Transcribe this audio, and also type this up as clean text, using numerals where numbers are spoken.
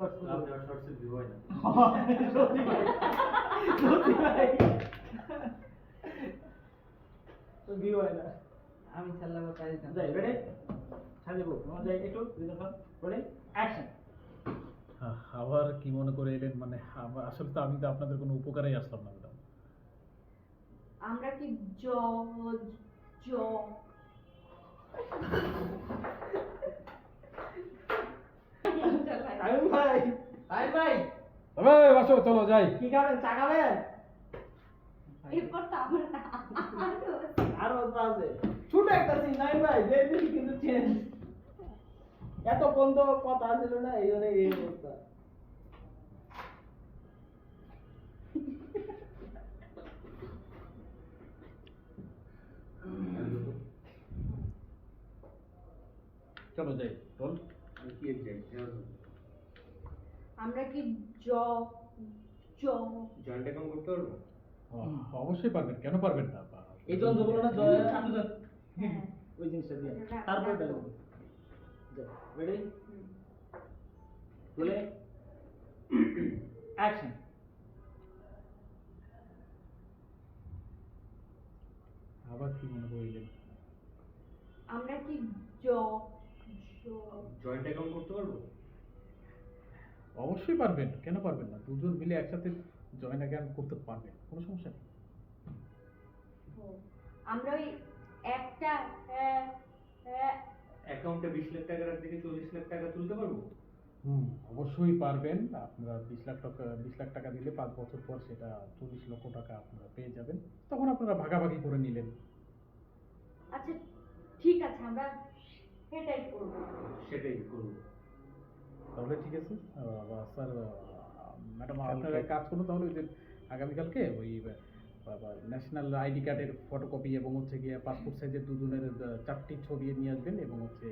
আপনার শর্টসে ভিউ হয় না। সত্যি ভাই, সত্যি ভাই, তো ভিউ হয় না। আমি চাল্লা বা কাজ দিতাম। যাই রেডি, সাজিবো আমরা যাই একটু রিজন রেডি অ্যাকশন। আবার কি মনে করে এলেন? মানে আসলে তো আমি তো আপনাদের কোনো উপকারেই আসলাম না ম্যাডাম। আমরা কি জ জ আয়ুন ভাই, ভাই ভাই ভাই বাসো, চলো যাই। কি খাবেন? চা খাবেন? এরপর তো আমরা না আরো তো আছে ছোট একটা সিন নাই ভাই, দেখবি কিন্তু চেঞ্জ। এতক্ষণ তো কথা ছিল না, এই জন্য এই অবস্থা। চলো যাই, রোল। কি এক্সাক্ট? আমরা কি জ জ জয়েন্ট অ্যাকাউন্ট করতে পারবো? অবশ্যই পারবেন, কেন পারবেন না? এই জন বলো না জয় আমি তো হ্যাঁ। ওই জিনিসটা দিয়ে তারপর ডায়লগ রেডি বলে অ্যাকশন। আবার কি মনে করে এলেন? আমরা কি জ জ জয়েন্ট অ্যাকাউন্ট করতে পারবো? অবশ্যই পারবেন, কেন পারবেন না? দুজন মিলে একসাথে জয়েন্ট অ্যাকাউন্ট করতে পারবেন, কোনো সমস্যা নেই। ও, আমরা ওই একটা অ্যাকাউন্টে 20 লাখ টাকা থেকে 40 লাখ টাকা তুলতে পারবো? অবশ্যই পারবেন। আপনারা 20 লাখ টাকা দিলে 5 বছর পর সেটা 40 লক্ষ টাকা আপনারা পেয়ে যাবেন। তখন আপনারা ভাগাভাগি করে নিলেন। আচ্ছা ঠিক আছে, আমরা সেটাই করবো। সেটাই করবো। তাহলে ঠিক আছে স্যার, ম্যাডাম আপনারা কাজ করুন তাহলে। ওই যে আগামীকালকে ওই ন্যাশনাল আইডি কার্ডের ফটোকপি এবং হচ্ছে গিয়ে পাসপোর্ট সাইজের দুজনের 4টি ছবি নিয়ে আসবেন এবং হচ্ছে